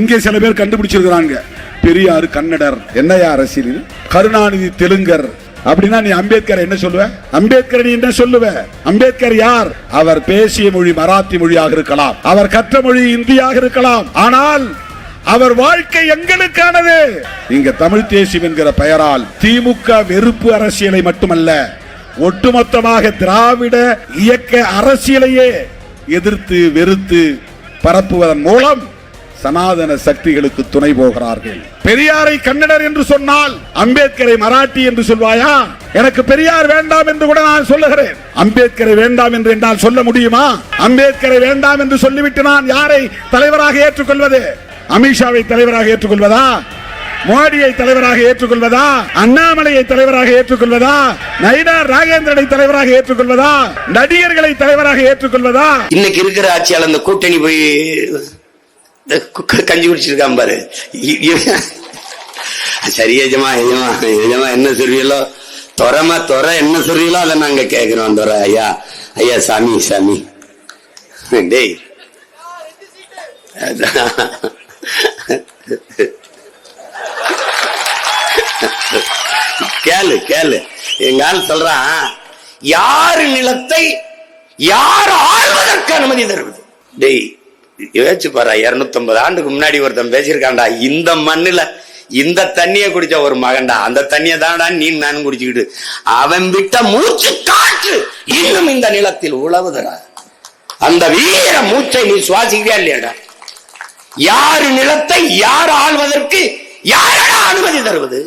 இங்கே சில பேர் கண்டுபிடிச்சிருக்கிறாங்க. பெரியார் கன்னடர், என்னையா அரசியல்? கருணாநிதி தெலுங்கர் அப்படின்னா நீ அம்பேத்கர் என்ன சொல்லுவ? அம்பேத்கர் நீ என்ன சொல்லுவ? அம்பேத்கர் யார்? அவர் பேசிய மொழி மராத்தி மொழியாக இருக்கலாம், அவர் கற்ற மொழி இந்தியாக இருக்கலாம், ஆனால் அவர் வாழ்க்கை எங்களுக்கானது. இங்க தமிழ் தேசியம் என்கிற பெயரால் திமுக வெறுப்பு அரசியலை மட்டுமல்ல, ஒட்டுமொத்தமாக திராவிட இயக்க அரசியலையே எதிர்த்து வெறுத்து பரப்புவதன் மூலம் சனாதன சக்திகளுக்கு துணை போகிறார்கள். பெரியாரை கன்னடர் என்று சொன்னால் அம்பேத்கரை மராட்டி என்று சொல்வாயா? எனக்கு பெரியார் வேண்டாம் என்று கூட நான் சொல்லுகிறேன். அம்பேத்கரை வேண்டாம் என்று என்னால் சொல்ல முடியுமா? அம்பேத்கரை வேண்டாம் என்று சொல்லிவிட்டு நான் யாரை தலைவராக ஏற்றுக்கொள்வது? அமித்ஷாவை தலைவராக ஏற்றுக்கொள்வதா? மோடியை தலைவராக ஏற்றுக்கொள்வதா? அண்ணாமலையை தலைவராக ஏற்றுக்கொள்வதா? நயினார் நாகேந்திரனை தலைவராக ஏற்றுக்கொள்வதா? நடிகர்களை தலைவராக ஏற்றுக்கொள்வதா? இன்னைக்கு இருக்கிற ஆட்சியாளர் அந்த கூட்டணி போய் கஞ்சி குடிச்சிருக்கான் பாரு. சரி எஜமா எஜமா எஜமா என்ன சொல்றீங்களோ தொரமா தொர என்ன சொல்றீங்களோ அதை நாங்க கேட்கிறோம். தொர ஐயா ஐயா சாமி சாமி டேய் கேளு கேளு. எங்க ஆள் சொல்றான், யாரு நிலத்தை யார் ஆள்வதற்கு அனுமதி தருவது? டேய் யோசிச்சு பாரு, 250 ஆண்டுக்கு முன்னாடி ஒருத்தன் பேசியிருக்காண்டா, இந்த மண்ணுல இந்த தண்ணிய குடிச்ச ஒரு மகன்டா, அந்த தண்ணிய தான்டா நீ நானும் குடிச்சுக்கிட்டு, அவன் விட்ட மூச்சு காற்று இன்னும் இந்த நிலத்தில் உழவுதடா. அந்த வீர மூச்சை நீ சுவாசிக்கிறியா இல்லையாடா? யாரு நிலத்தை யார் ஆள்வதற்கு யாரடா அனுமதி தருவது?